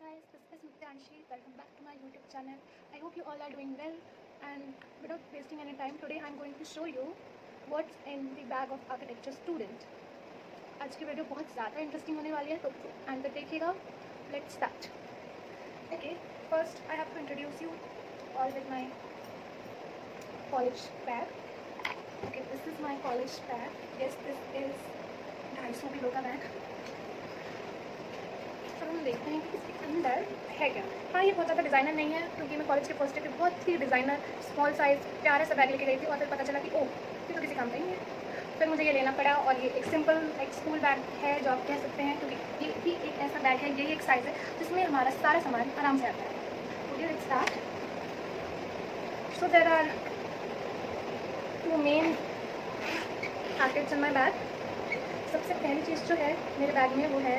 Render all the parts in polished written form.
guys, this is Nityanshi. Welcome back to my YouTube channel. I hope you all are doing well, and without wasting any time, today I'm going to show you what's in the bag of architecture student. आज की video बहुत ज़्यादा interesting होने वाली है, तो and तक देखिएगा. Let's start. Okay, first I have to introduce you all with my college bag. Okay, this is my college bag. Yes, this is 250 kilo का बैग. हम देखते हैं कि इसके अंदर है क्या. हाँ, ये बहुत ज़्यादा डिज़ाइनर नहीं है, क्योंकि मैं कॉलेज के फर्स्ट ईयर पे बहुत ही डिज़ाइनर स्मॉल साइज़ प्यारा सा बैग लेके गई थी, और फिर पता चला कि ओह, ये तो किसी काम का ही है. फिर मुझे ये लेना पड़ा, और ये एक सिंपल एक स्कूल बैग है जो आप कह सकते हैं, क्योंकि ये भी एक ऐसा बैग है, यही एक साइज़ है जिसमें हमारा सारा सामान आराम से आता है. Okay, let's start. So there are two main packets in my bag. सबसे पहली चीज़ जो है मेरे बैग में वो है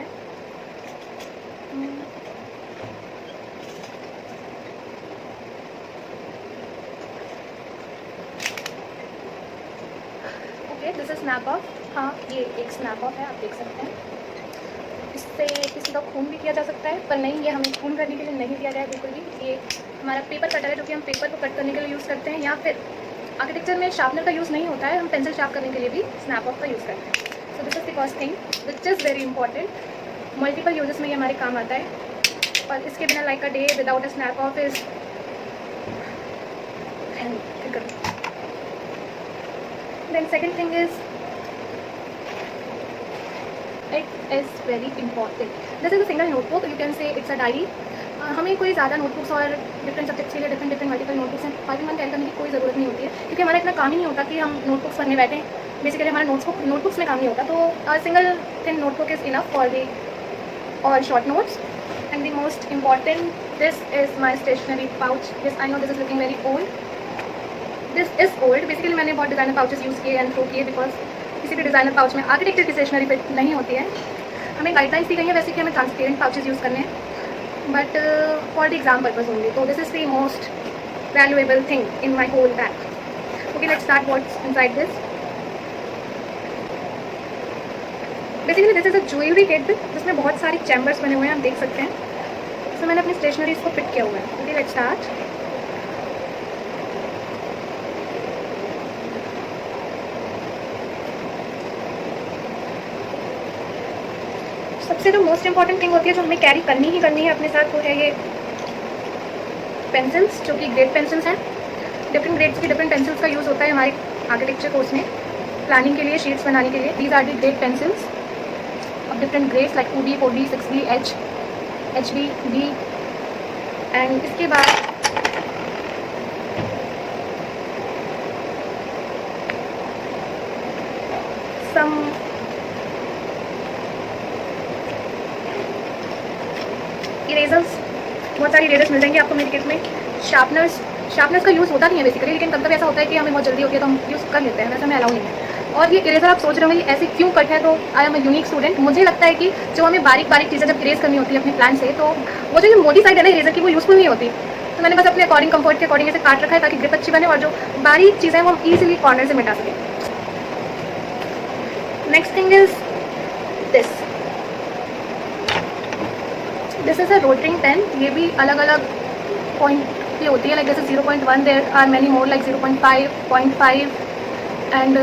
दिस इज स्नैप ऑफ. हाँ, ये एक स्नैप ऑफ है, आप देख सकते हैं. इससे किसी का खून भी किया जा सकता है, पर नहीं, ये हमें खून करने के लिए नहीं दिया गया है बिल्कुल भी. ये हमारा पेपर कटर है, जो कि हम पेपर को कट करने के लिए यूज़ करते हैं, या फिर आर्किटेक्चर में शार्पनर का यूज़ नहीं होता है, हम पेंसिल शार्प करने के लिए भी स्नैप ऑफ का यूज़ करते हैं. सो this is the first thing which is very important. Multiple uses में ये हमारे काम आता है, और इसके बिना like a day without a snap of is then second thing is it is very important. This is a single notebook, you can say it's a diary. हमें कोई ज़्यादा नोटबुक्स और डिफरेंट सब्जेक्ट्स के लिए डिफरेंट मल्टीपल नोटबुक्स हैं 5 in 1 carry करने की कोई ज़रूरत नहीं होती है, क्योंकि हमारा इतना काम ही नहीं होता कि हम नोटबुक्स पढ़ने बैठें. बेसिकली हमारा नोटबुक्स में काम नहीं होता, तो single thin notebook is enough for the और short notes. And the most important, this is my stationery pouch. This I know this is looking very old. This is old. Basically मैंने बहुत designer pouches use किए and throw किए, because किसी भी designer pouch में architecture की stationery पे नहीं होती है. हमें गाइडलाइंस दी गई है वैसे कि हमें ट्रांसपेरेंट पाउचेस यूज़ करने हैं, but for the exam purpose only. तो this is the most valuable thing in my whole bag. Okay, let's start what's inside this. Basically this is a jewellery kit जिसमें बहुत सारी chambers बने हुए हैं, आप देख सकते हैं. इसमें मैंने अपनी स्टेशनरीज को फिट किया हुआ है. Okay, let's start. सबसे जो मोस्ट इंपॉर्टेंट थिंग होती है, जो हमें कैरी करनी ही करनी है अपने साथ, वो है ये पेंसिल्स, जो कि ग्रेड पेंसिल्स हैं. डिफरेंट ग्रेड्स की डिफरेंट पेंसिल्स का यूज़ होता है हमारे आर्किटेक्चर कोर्स में प्लानिंग के लिए, शीट्स बनाने के लिए. These are the grade pencils of different grades like 2B, 4B, 6B, H, HB, B. And इसके बाद सम इरेजर्स, बहुत सारी इरेजर्स मिल जाएंगे आपको मेरी किट में. शार्पनर्स का यूज़ होता नहीं है बेसिकली, लेकिन कभी कभी ऐसा होता है कि हमें बहुत जल्दी होती है तो हम यूज़ कर लेते हैं, वैसे हमें अलाउ नहीं है. और ये इरेजर आप सोच रहे होंगे ऐसे क्यों कट है, तो I am a unique student. मुझे लगता है कि जो हमें बारीक बारीक चीज़ें जब इरेज करनी होती है अपने प्लान से, तो वो जो मोटी साइड है ना इरेजर की, वो यूज़फुल नहीं होती. तो मैंने बस अपने अकॉर्डिंग कंफर्ट के अकॉर्डिंग ऐसे काट रखा है, ताकि ग्रिप अच्छी बने और जो बारीक चीज़ें हैं वो हम ईजिली कॉर्नर से मिटा सकें. Next thing is this. This is a Rotring pen. ये भी अलग अलग पॉइंट की होती है, लाइक जैसे 0.1, there are many more like 0.5, 0.5 and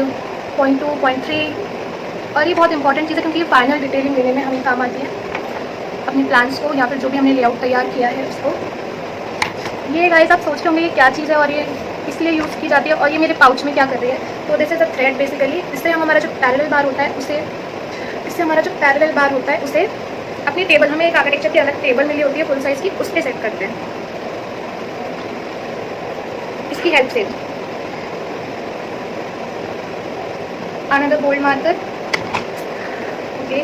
0.2, 0.3. और ये बहुत इंपॉर्टेंट चीज़ है, क्योंकि ये फाइनल डिटेलिंग देने में हमें काम आती है अपने प्लान्स को, या फिर जो भी हमने लेआउट तैयार किया है उसको. ये गाइस आप सोच रहे होंगे ये क्या चीज़ है और ये इसलिए यूज़ की जाती है, और ये मेरे पाउच में क्या कर रही है. तो this is a thread. Basically इससे हमारा जो पैरेलल बार होता है उसे अपनी टेबल, हमें एक आर्किटेक्चर की अलग टेबल मिली होती है फुल साइज़ की, उस पर सेट करते हैं इसकी हेल्प से. Another gold marker. Okay,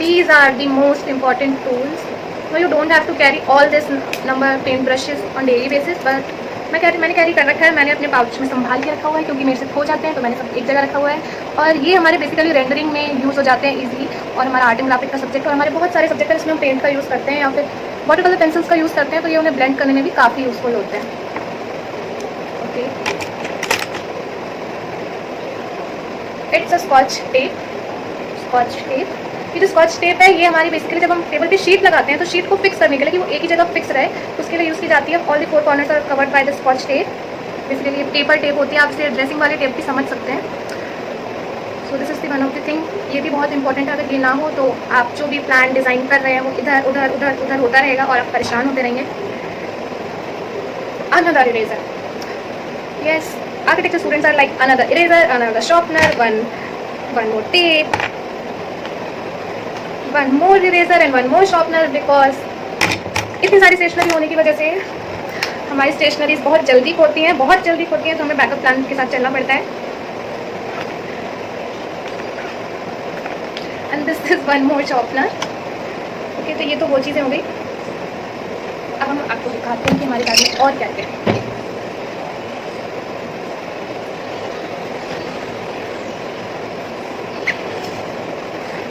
these are the most important tools. No, you don't have to carry all this number paint brushes on daily basis, but मैंने कैरी कर रखा है. मैंने अपने पाउच में संभाल के रखा हुआ है, क्योंकि मेरे से खो जाते हैं, तो मैंने सब एक जगह रखा हुआ है. और ये हमारे बेसिकली रेंडरिंग में यूज़ हो जाते हैं ईजिली, और हमारा आर्ट एंड ग्राफिक का सब्जेक्ट और हमारे बहुत सारे सब्जेक्ट है जिसमें हम पेंट का यूज़ करते हैं या फिर वाटर कलर पेंसिल्स का यूज़ करते हैं, तो ये उन्हें ब्लेंड करने में भी काफ़ी यूज़फुल होते हैं. Okay, it's a scotch tape. ये जो स्कॉच टेप है ये हमारी बेसिकली जब हम टेबल पे शीट लगाते हैं तो शीट को फिक्स करने के लिए कि वो एक ही जगह फिक्स रहे उसके लिए यूज़ की जाती है। All the 4 corners are covered by the scotch tape. Basically ये पेपर टेप होती है, आप इसे ड्रेसिंग वाले टेप भी समझ सकते हैं। सो this is the one of the thing. ये भी बहुत इंपॉर्टेंट है, अगर ये ना हो तो आप जो भी प्लान डिज़ाइन कर रहे हैं वो इधर उधर उधर उधर होता रहेगा और आप परेशान होते रहेंगे। Another eraser, yes, architecture students are like another eraser, another sharpener, one more tape, one more eraser and one more sharpener. Because इतनी सारी स्टेशनरी होने की वजह से हमारी स्टेशनरीज बहुत जल्दी खोती हैं, तो हमें बैकअप प्लान के साथ चलना पड़ता है। And this is one more sharpener. Okay, तो ये तो वो चीज़ें हो गई। अब हम आपको दिखाते हैं कि हमारे बैग में और क्या क्या है।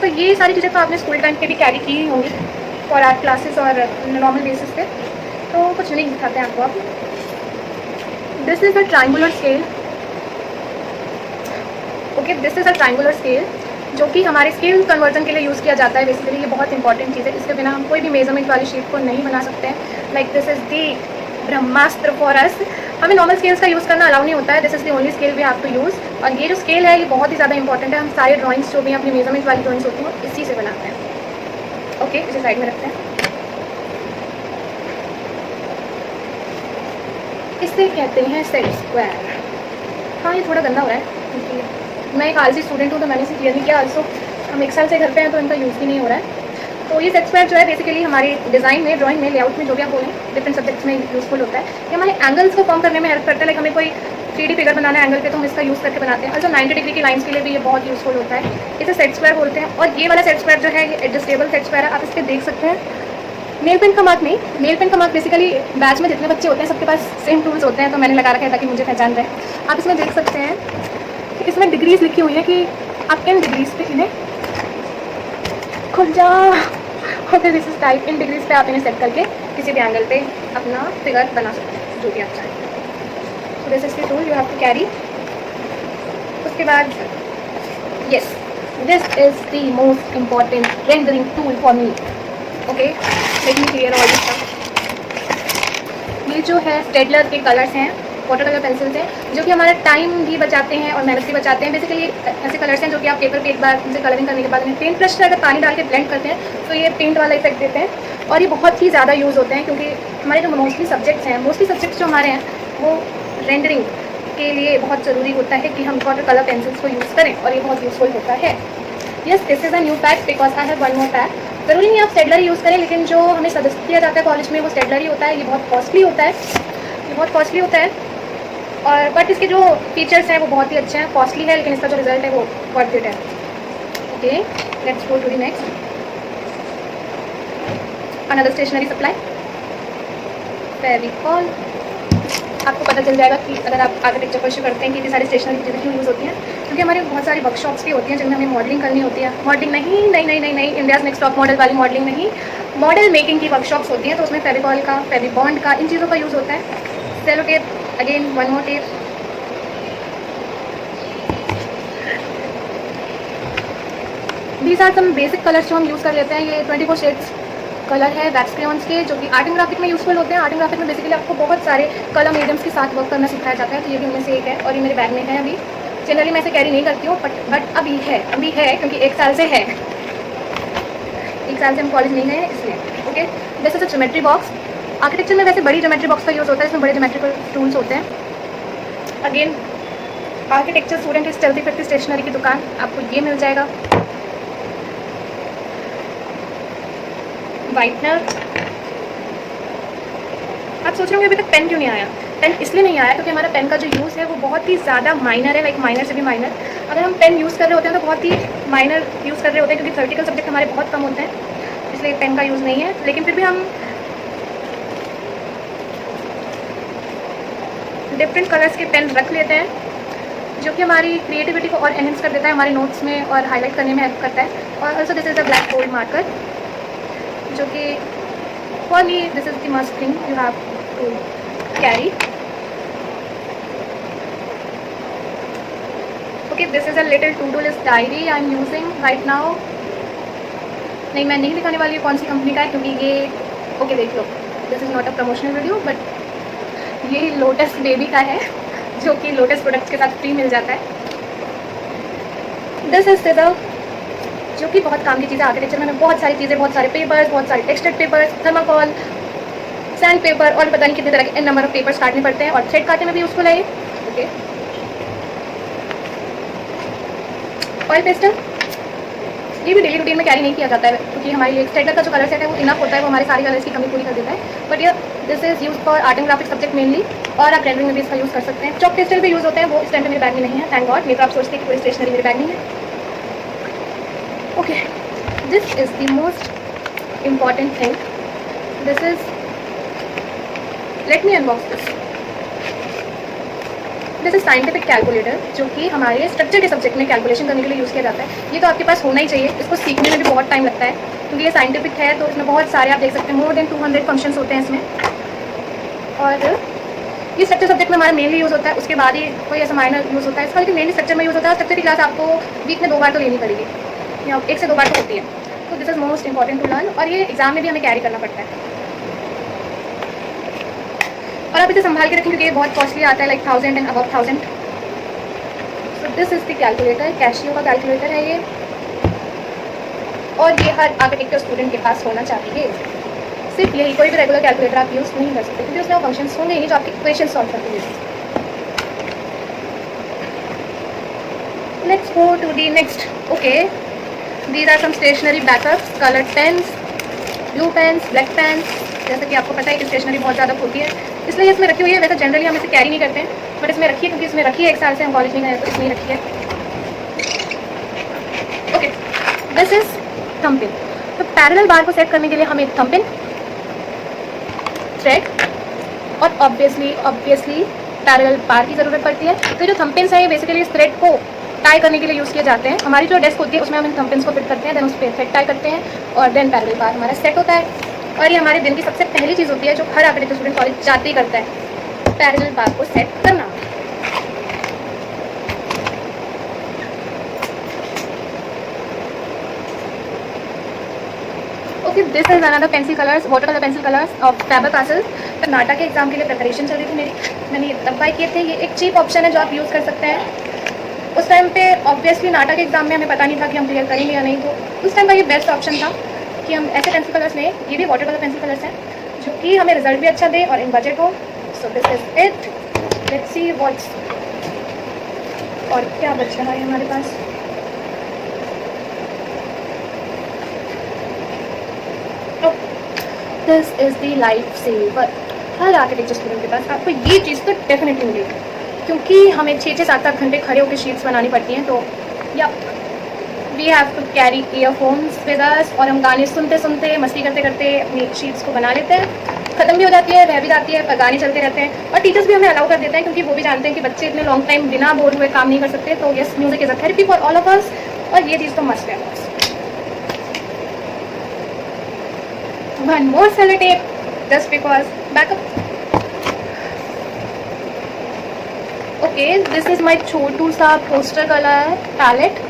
तो ये सारी चीज़ें तो आपने स्कूल टाइम पे भी कैरी की ही होंगी फॉर आर्ट क्लासेस और नॉर्मल बेसिस पे, तो कुछ नहीं दिखाते हैं आपको। आप this is a triangular scale. Okay, this is a triangular scale जो कि हमारे स्केल कन्वर्जन के लिए यूज़ किया जाता है। बेसिकली ये बहुत इंपॉर्टेंट चीज़ है, इसके बिना हम कोई भी मेजरमेंट वाली शीट को नहीं बना सकते हैं। Like this is the Brahmastra for us. हमें नॉर्मल स्केल्स का यूज़ करना अलाउ नहीं होता है, this is the only scale we have to use. और ये जो स्केल है ये बहुत ही ज़्यादा इंपॉर्टेंट है। हम सारे ड्राइंग्स जो भी अपनी मेजरमेंट वाली ड्राइंग्स होती हैं इसी से बनाते हैं। ओके, इसे साइड में रखते हैं। इसे कहते हैं सेट स्क्वायर। हाँ, ये थोड़ा गंदा हो रहा है क्योंकि मैं एक आलसी स्टूडेंट हूँ, तो मैंने इसे क्लियर नहीं किया। आल्सो हम 1 साल से घर पे हैं तो इनका यूज़ भी नहीं हो रहा है। तो ये सेट स्क्वायर जो है बेसिकली हमारी डिज़ाइन में, ड्राइंग में, लेआउट में, जो भी आप बोलें, डिफरेंट सब्जेक्ट्स में यूज़फुल होता है। ये हमारे एंगल्स को फॉर्म करने में हेल्प करता है। लाइक हमें कोई 3D फिगर बनाना है एंगल पे तो हम इसका यूज़ करके बनाते हैं। और जो 90 डिग्री की लाइन्स के लिए भी ये बहुत यूज़फुल होता है। इसे सेट स्क्वायर बोलते हैं। और ये वाला सेट स्क्वायर जो है ये एडजस्टेबल सेट स्क्वायर है। आप इस पर देख सकते हैं नेल पेंट का मार्क नहीं, नेल पेंट का मार्क बेसिकली बैच में जितने बच्चे होते हैं सबके पास सेम टूल्स होते हैं, तो मैंने लगा रखा है ताकि मुझे पहचान रहे। आप इसमें देख सकते हैं कि इसमें डिग्रीज लिखी हुई है कि आप इन डिग्रीज पे इन्हें खुल जा। Okay, this is type. In degrees पे आप इन्हें सेट करके किसी भी एंगल पे अपना फिगर बना सकते हैं जो भी आप चाहें। So this is the tool you have to carry. उसके बाद yes, this is the most important rendering tool for me. Okay, let me clear all this stuff. ये जो है स्टेडलर के कलर्स हैं, वाटर कलर पेंसिल्स हैं, जो कि हमारा टाइम भी बचाते हैं और मेहनत भी बचाते हैं। बेसिकली ऐसे कलर्स हैं जो कि आप पेपर पे एक बार उनसे कलरिंग करने के बाद उन्हें पेंट ब्रश से अगर पानी डाल के ब्लेंड करते हैं तो ये पेंट वाला इफेक्ट देते हैं। और ये बहुत ही ज़्यादा यूज़ होते हैं क्योंकि हमारे जो मोस्टली सब्जेक्ट्स जो हमारे हैं वो रेंडरिंग के लिए बहुत ज़रूरी होता है कि हम वाटर कलर पेंसिल्स को यूज़ करें, और ये बहुत यूज़फुल होता है। Yes, this is a new pack because I have one more pack. ज़रूरी नहीं आप स्टेडलर यूज़ करें, लेकिन जो हमें सजेस्ट किया जाता है कॉलेज में वो स्टेडलर ही होता है। ये बहुत कॉस्टली होता है, और बट इसके जो फीचर्स हैं वो बहुत ही अच्छे हैं। कॉस्टली है लेकिन इसका जो रिजल्ट है वो वर्थ इट है। Okay, let's go to the next. Another stationery supply, Fevicol. आपको पता चल जाएगा कि अगर आप आर्किटेक्चर परस्यू करते हैं कि इतनी सारी स्टेशनरी की चीज़ें क्यों यूज़ होती हैं, क्योंकि हमारे बहुत सारी वर्कशॉप्स भी होती हैं जिनमें हमें मॉडलिंग करनी होती है। मॉडलिंग नहीं, इंडियाज़ नेक्स्ट टॉप मॉडल वाली मॉडलिंग नहीं, मॉडल मेकिंग की वर्कशॉप्स होती हैं, तो उसमें फेविकॉल का, फेविबॉन्ड का, इन चीज़ों का यूज़ होता है। Cello tape, again one more tape. These are some basic colours जो हम यूज़ कर लेते हैं। ये 24 शेड्स कलर है वैक्स क्रेयॉन्स के, जो कि आर्ट एंड ग्राफिक में यूज़फुल होते हैं। आर्ट एंड ग्राफिक में बेसिकली आपको बहुत सारे कलर मीडियम्स के साथ वर्क करना सिखाया जाता है, तो ये भी उनमें से एक है और ये मेरे बैग में है। अभी जनरली मैं इसे कैरी नहीं करती हूँ, बट अभी है क्योंकि 1 साल से है। 1 साल से हम कॉलेज नहीं गए इसलिए। Okay, this is a geometry box. Architecture में वैसे बड़ी ज्योमेट्री बॉक्स का यूज़ होता है, इसमें बड़े ज्योमेट्रिकल टूल्स होते हैं। अगेन आर्किटेक्चर स्टूडेंट इस चलती फिरती स्टेशनरी की दुकान, आपको ये मिल जाएगा। वाइटनर। आप सोच रहे होंगे अभी तक पेन क्यों नहीं आया। पेन इसलिए नहीं आया क्योंकि हमारा पेन का जो यूज़ है वो बहुत ही ज़्यादा माइनर है, लाइक माइनर से भी माइनर। अगर हम पेन यूज़ कर रहे होते हैं तो बहुत ही माइनर यूज़ कर रहे होते हैं, क्योंकि थ्योरेटिकल सब्जेक्ट हमारे बहुत कम होते हैं, इसलिए पेन का यूज़ नहीं है। लेकिन फिर भी हम डिफरेंट कलर्स के पेन रख लेते हैं, जो कि हमारी क्रिएटिविटी को और एनहेंस कर देता है, हमारे नोट्स में और हाईलाइट करने में हेल्प करता है। और also this is a black bold marker, जो कि for me this is the must thing you have to carry. Okay, this is a little to-do list diary I am using right now. नहीं, मैं नहीं दिखाने वाली कौन सी company का है, क्योंकि ये ओके देख लो, this is not a promotional video, but ये लोटस बेबी का है, जो कि लोटस प्रोडक्ट्स के साथ फ्री मिल जाता है। दिस इज सिजर, जो कि बहुत काम की चीज़ें। आर्किटेक्चर में हमें बहुत सारी चीज़ें, बहुत सारे पेपर्स, बहुत सारे texted papers, thermocol, sand paper और पता नहीं कितने तरह के इन नंबर ऑफ पेपर्स काटने पड़ते हैं, और थ्रेड काटने में भी यूज़फुल है ये। ओके, ऑयल पेस्टल, ये भी डेली रूटीन में कैरी नहीं किया जाता है, क्योंकि हमारे लिए स्टेडलर का जो कलर सेट है वो इनफ होता है, वो हमारे सारे कलर्स की कमी पूरी कर देता है। बट ये this is use for art and graphic subject mainly, और आप रेंडरिंग में भी इसका यूज़ कर सकते हैं। चॉक पेस्टल भी यूज़ होते हैं, वो इस टाइम पे मेरे बैग में नहीं है, थैंक गॉड, नहीं तो आप सोचते हैं कि कोई स्टेशनरी मेरे बैग नहीं है। Okay, this is the most important thing, this is, let me unbox this is scientific calculator, जो कि हमारे स्ट्रक्चर के सब्जेक्ट में कैलकुलेशन करने के लिए यूज़ किया जाता है। ये तो आपके पास होना ही चाहिए, इसको सीखने में भी बहुत टाइम लगता है, क्योंकि ये साइंटिफिक है, तो इसमें बहुत सारे आप देख सकते हैं, मोर देन 200 फंक्शंस होते हैं इसमें। और ये स्ट्रक्चर सब्जेक्ट में हमारा मेनली यूज़ होता है, उसके बाद ही कोई ऐसा माइनर यूज़ होता है इसका, लेकिन मेनली स्ट्रक्चर में यूज़ होता है। स्ट्रक्चर की क्लास आपको वीक में 2 बार तो लेनी पड़ेगी, या 1 से 2 बार तो होती है, तो this is most important to learn, और ये एग्जाम में भी हमें कैरी करना पड़ता है। और आप इसे संभाल के रखें, क्योंकि ये बहुत कॉस्टली आता है, like 1000 and above 1000। So this is the calculator, cashew का कैलकुलेटर है ये, और ये हर आर्किटेक्चर स्टूडेंट के पास होना चाहिए। सिर्फ यही, कोई भी रेगुलर कैलकुलेटर आप यूज़ नहीं कर सकते, क्योंकि उसमें वो फंक्शंस होंगे ही जो आपके इक्वेशन सॉल्व करते हैं। Let's go to the next. Okay, these are some stationery backups, colour pens, blue pens, black pens. जैसे कि आपको पता है कि स्टेशनरी बहुत ज़्यादा होती है, इसलिए इसमें रखी हुई है। वैसे जनरली हम इसे कैरी नहीं करते हैं, बट इसमें रखी है, क्योंकि इसमें रखी है 1 साल से हम कॉलेज में गए, तो इसमें रखी है। Okay, this is thumb pin. तो पैरेलल बार को सेट करने के लिए हमें थंबपिन, थ्रेड और ऑब्वियसली पैरेलल बार की ज़रूरत पड़ती है। तो जो थंबपिन्स हैं, ये बेसिकली इस थ्रेड को टाई करने के लिए यूज़ किए जाते हैं। हमारी जो डेस्क होती है उसमें हम इन थंबपिन्स को फिट करते हैं, देन उस पर थ्रेड टाई करते हैं, और देन पैरेलल बार हमारा सेट होता है। और ये हमारे दिन की सबसे पहली चीज़ होती है, जो हर आर्किटेक्चर स्टूडेंट कॉलेज जाते ही करता है, पैरेलल बार को सेट करना। Okay, this is another pencil colours, water colour pencil colours of fibre कास्टल। Karnataka के एग्जाम के लिए प्रिपरेशन चल रही थी मेरी, मैंने ये तब बाय किए थे। ये एक चीप ऑप्शन है जो आप यूज़ कर सकते हैं। उस टाइम पे ऑब्वियसली नाटक के एग्जाम में हमें पता नहीं था कि हम क्लियर करेंगे या नहीं, तो उस टाइम का ये बेस्ट ऑप्शन था कि हम ऐसे पेंसिल कलर्स लें। ये भी वाटर कलर पेंसिल कलर्स हैं, जो कि हमें रिजल्ट भी अच्छा दे और इन बजट हो। So this is it, let's see what's, और क्या बच रहा है हमारे पास। This is the life saver. हर आर्किटेक्चर स्टूडेंट के पास आपको ये चीज़ तो डेफिनेटली मिलेगी, क्योंकि हमें 6-6, 7-7 घंटे खड़े होकर शीट्स बनानी पड़ती हैं। तो या we have to carry earphones with us, और हम गाने सुनते सुनते, मस्ती करते करते अपनी शीट्स को बना लेते हैं। ख़त्म भी हो जाती है, रह भी जाती है, पर गाने चलते रहते हैं। और टीचर्स भी हमें अलाउ कर देते हैं, क्योंकि वो भी जानते हैं कि बच्चे इतने लॉन्ग टाइम बिना बोर हुए काम नहीं कर सकते। तो yes, music is a therapy for all of us, और ये चीज़ तो मस्ट है। One more cello tape, just because backup. Okay, this is my छोटू सा पोस्टर कलर पैलेट,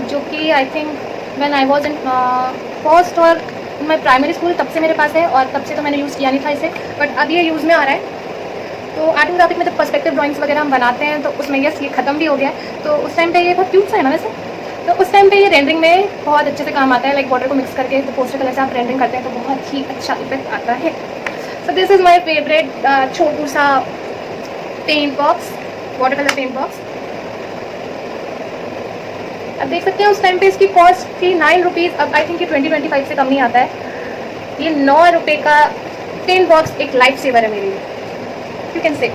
जो कि I think when I was in first और इन माई प्राइमरी स्कूल तब से मेरे पास है, और तब से तो मैंने यूज़ किया नहीं था इसे, बट अब ये यूज़ में आ रहा है। तो आर्ट एंड ग्राफिक में जब पर्सपेक्टिव ड्राइंग्स वगैरह हम बनाते हैं, तो उसमें यस ये ख़त्म भी हो गया है। तो उस टाइम पे ये बहुत क्यूट सा है ना वैसे, तो उस टाइम पे ये रेंडरिंग में बहुत अच्छे से काम आता है। लाइक वाटर को मिक्स करके तो पोस्टर कलर से आप रेंडरिंग करते हैं, तो बहुत ही अच्छा इफेक्ट आता है। So this is my favourite छोटू सा paint box, water colour paint box. अब देख सकते हैं उस टाइम पे इसकी कॉस्ट थी 9 रुपीज़, अब आई थिंक ये 20-25 से कम नहीं आता है। ये 9 रुपये का पेंट बॉक्स एक लाइफ सेवर है मेरे लिए, you can say.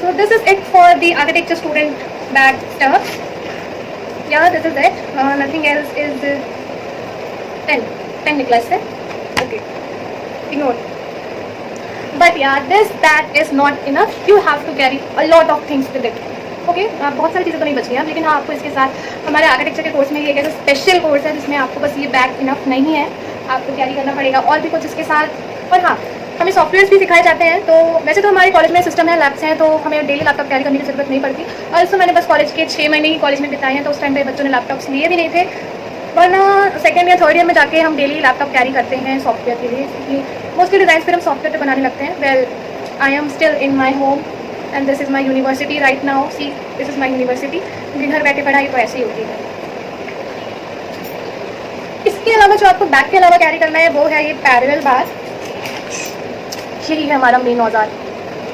So this is it for the architecture student bag stuff. Yeah this is it, nothing else is. Pen निकला इससे, okay ignore. But yeah this that is not enough, you have to carry a lot of things with it. Okay, बहुत सारी चीज़ें तो नहीं बच गई हैं, लेकिन हाँ आपको इसके साथ हमारे आर्किटेक्चर के कोर्स में ये एक ऐसा स्पेशल कोर्स है जिसमें आपको बस ये बैग इनफ नहीं है, आपको कैरी करना पड़ेगा और भी कुछ इसके साथ। और हाँ, हमें सॉफ्टवेयर्स भी सिखाए जाते हैं। तो वैसे तो हमारे कॉलेज में सिस्टम है, लैब्स हैं, तो हमें डेली लैपटॉप कैरी करने की जरूरत नहीं पड़ती। और इसमें मैंने बस कॉलेज के 6 महीने ही कॉलेज में बिताए हैं, तो उस टाइम पे बच्चों ने लैपटॉप्स लिए भी नहीं थे, वरना सेकेंड या थर्ड ईयर में जाके हम डेली लैपटॉप कैरी करते हैं सॉफ्टवेयर के लिए, क्योंकि मोस्टली डिज़ाइन फिर हम सॉफ्टवेयर पे बनाने लगते हैं। Well, I am still in my home and this is my university right now. See, this is my university, क्योंकि घर बैठे पढ़ाई तो ऐसे ही होती है। इसके अलावा जो आपको बैग के अलावा कैरी करना है वो है ये पैरेलल बार। यही है हमारा मेन औजार।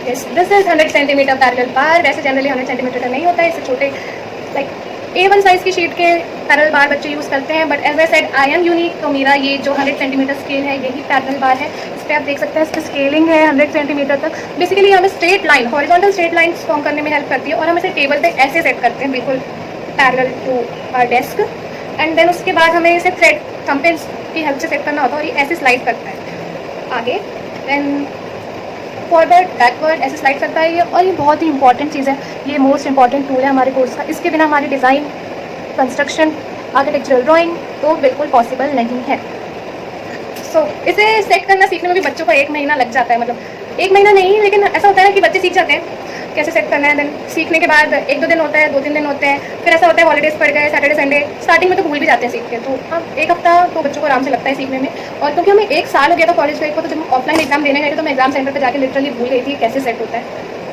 दिस इज 100 सेंटीमीटर पैरेलल बार। वैसे जनरली 100 सेंटीमीटर का नहीं होता है, इससे छोटे लाइक A1 साइज़ की शीट के पैरेलल बार बच्चे यूज़ करते हैं। But as I said, I am unique, तो मेरा ये जो 100 सेंटीमीटर स्केल है यही पैरेलल बार है। इस पर आप देख सकते हैं, इसकी स्केलिंग है 100 सेंटीमीटर तक। बेसिकली हमें straight line, horizontal straight line form करने में हेल्प करती है, और हम इसे टेबल पे ऐसे सेट करते हैं बिल्कुल parallel to our desk. And then उसके बाद हमें इसे थ्रेड थंबप्रिंट्स की हेल्प से सेट करना होता है, और ये ऐसे स्लाइड करता है आगे, देन फॉरवर्ड बैकवर्ड ऐसे स्लाइड करता है ये। और ये बहुत ही इंपॉर्टेंट चीज़ है, ये मोस्ट इंपॉर्टेंट टूल है हमारे कोर्स का। इसके बिना हमारी डिज़ाइन, कंस्ट्रक्शन, आर्किटेक्चरल ड्राइंग तो बिल्कुल पॉसिबल नहीं है। सो इसे सेट करना सीखने में भी बच्चों को 1 महीना लग जाता है। मतलब 1 महीना नहीं, लेकिन ऐसा होता है ना कि बच्चे सीख जाते हैं कैसे सेट करना है। देन सीखने के बाद 1-2 दिन होता है, 2-3 दिन होते हैं, फिर ऐसा होता है हॉलीडेज पड़ गए, सैटरडे संडे, स्टार्टिंग में तो भूल भी जाते हैं सीख के। तो हम 1 हफ्ता तो बच्चों को आराम से लगता है सीखने में। और क्योंकि हमें 1 साल हो गया था कॉलेज लाइफ को, तो जब हम ऑफलाइन एग्जाम देने गए थे तो मैं एग्जाम सेंटर पर जाकर लिटरली भूल गई थी कैसे सेट होता है।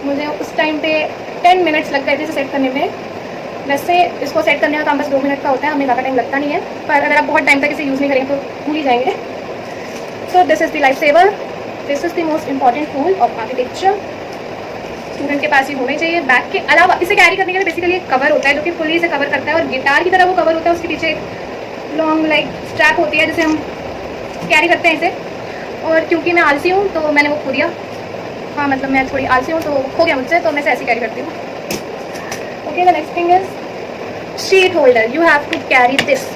मुझे उस टाइम पे 10 मिनट्स लग गए थे इसे सेट करने में। वैसे इसको सेट करने का काम बस 2 मिनट का होता है, हमें ज़्यादा टाइम लगता नहीं है, पर अगर आप बहुत टाइम तक इसे यूज़ नहीं करेंगे तो भूल ही जाएंगे। So this is the life saver, this is the most important tool of architecture. Student के पास ही होना चाहिए। बैग के अलावा इसे कैरी करने के लिए बेसिकली एक कवर होता है जो कि फुली इसे कवर करता है, और गिटार की तरह वो कवर होता है, उसके पीछे एक लॉन्ग लाइक स्ट्रैप होती है जिसे हम कैरी करते हैं इसे। और क्योंकि मैं आलसी हूँ तो मैंने वो खो दिया। हाँ, मतलब मैं थोड़ी आलसी हूँ तो खो गया मुझसे, तो मैं इसे ऐसे कैरी करती हूँ। Okay, the next thing is sheet holder. You have to carry this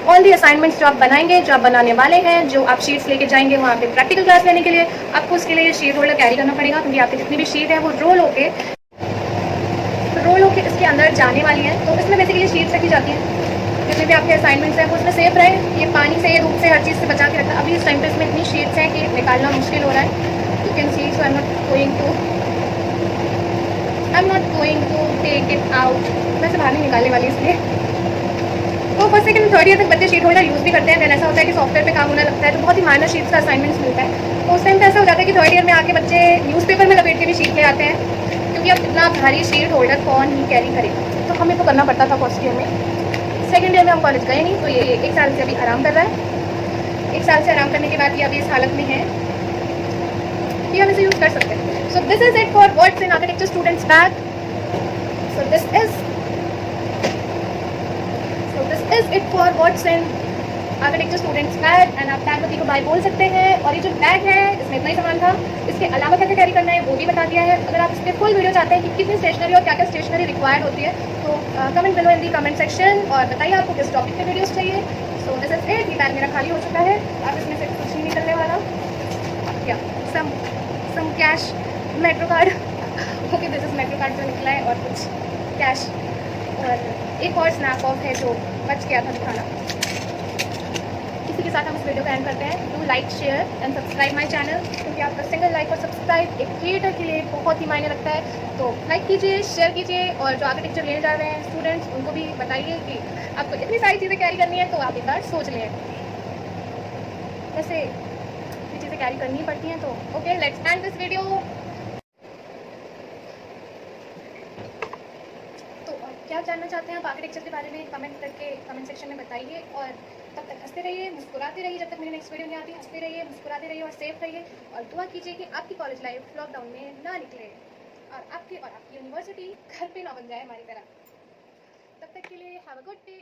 all the assignments जो आप बनाएंगे, जो आप बनाने वाले हैं, जो आप शीट्स लेके जाएंगे वहाँ पे प्रैक्टिकल क्लास लेने के लिए, आपको उसके लिए शीट होल्डर कैरी करना पड़ेगा, क्योंकि आपकी जितनी भी शीट है वो रोल होके इसके अंदर जाने वाली है। तो इसमें बेसिकली शीट्स रखी जाती हैं, जितने भी आपके असाइनमेंट्स हैं वो उसमें सेफ रहे। ये पानी से, ये धूप से, हर चीज़ से बचा के रखना। अभी इस टाइम पे इसमें इतनी शीट्स हैं कि निकालना मुश्किल हो रहा है। You can see, so I am not going to take it out. मैं इसे बाहर नहीं निकालने वाली इसलिए। तो फर्स्ट सेकंड थर्ड ईयर तक बच्चे शीट होल्डर यूज़ भी करते हैं। देन ऐसा होता है कि सॉफ्टवेयर पे काम होने लगता है तो बहुत ही माइनर शीट्स का असाइनमेंट्स मिलता है। तो उस टाइम पे ऐसा हो जाता है कि थर्ड ईयर में आके बच्चे न्यूज़पेपर में लपेट के भी शीट ले आते हैं, क्योंकि अब इतना भारी शीट होल्डर कौन ही कैरी करेगा। तो हमें तो करना पड़ता था फर्स्ट ईयर में। सेकेंड ईयर में हम कॉलेज गए नहीं, तो ये 1 साल से अभी आराम कर रहा है। 1 साल से आराम करने के बाद ये अभी इस हालत में है कि हम इसे यूज़ कर सकते हैं। सो this is it for what's in architecture students bag. So this is it for what's in architecture students bag. And आप बैग को बाय बोल सकते हैं। और ये जो बैग है इसमें इतना ही सामान था, इसके अलावा क्या क्या कैरी करना है वो भी बता दिया है। अगर आप इसके फुल वीडियो चाहते हैं कि कितनी स्टेशनरी और क्या क्या स्टेशनरी रिक्वायर्ड होती है, तो comment below in the comment section और बताइए आपको किस टॉपिक पे वीडियोस चाहिए। सो दिस इज इट। ये बैग मेरा खाली हो चुका है, अब इसमें से कुछ नहीं निकलने वाला। या some cash, metro card. Okay, this is metro card जो निकला है, और कुछ कैश, और एक और स्नैप ऑफ है जो बच गया था दिखाना। इसी के साथ हम इस वीडियो को एंड करते हैं। Do like, share and subscribe my channel, क्योंकि आपका सिंगल लाइक और सब्सक्राइब एक क्रिएटर के लिए बहुत ही मायने रखता है। तो लाइक कीजिए, शेयर कीजिए, और जो आर्किटेक्चर लेने जा रहे हैं स्टूडेंट्स उनको भी बताइए कि आपको इतनी सारी चीज़ें कैरी करनी है, तो आप एक बार सोच लें। वैसे ये चीज़ें कैरी करनी ही पड़ती हैं। तो okay, let's end this video. क्या जानना चाहते हैं आप आर्किटेक्चर के बारे में, कमेंट करके कमेंट सेक्शन में बताइए। और तब तक हंसते रहिए, मुस्कुराते रहिए। जब तक मेरी नेक्स्ट वीडियो नहीं आती, हंसते रहिए, मुस्कुराते रहिए और सेफ रहिए। और दुआ कीजिए कि आपकी कॉलेज लाइफ लॉकडाउन में ना निकले, और आपकी यूनिवर्सिटी घर पे ना बन जाए हमारी तरह। तब तक के लिए हैव अ गुड डे।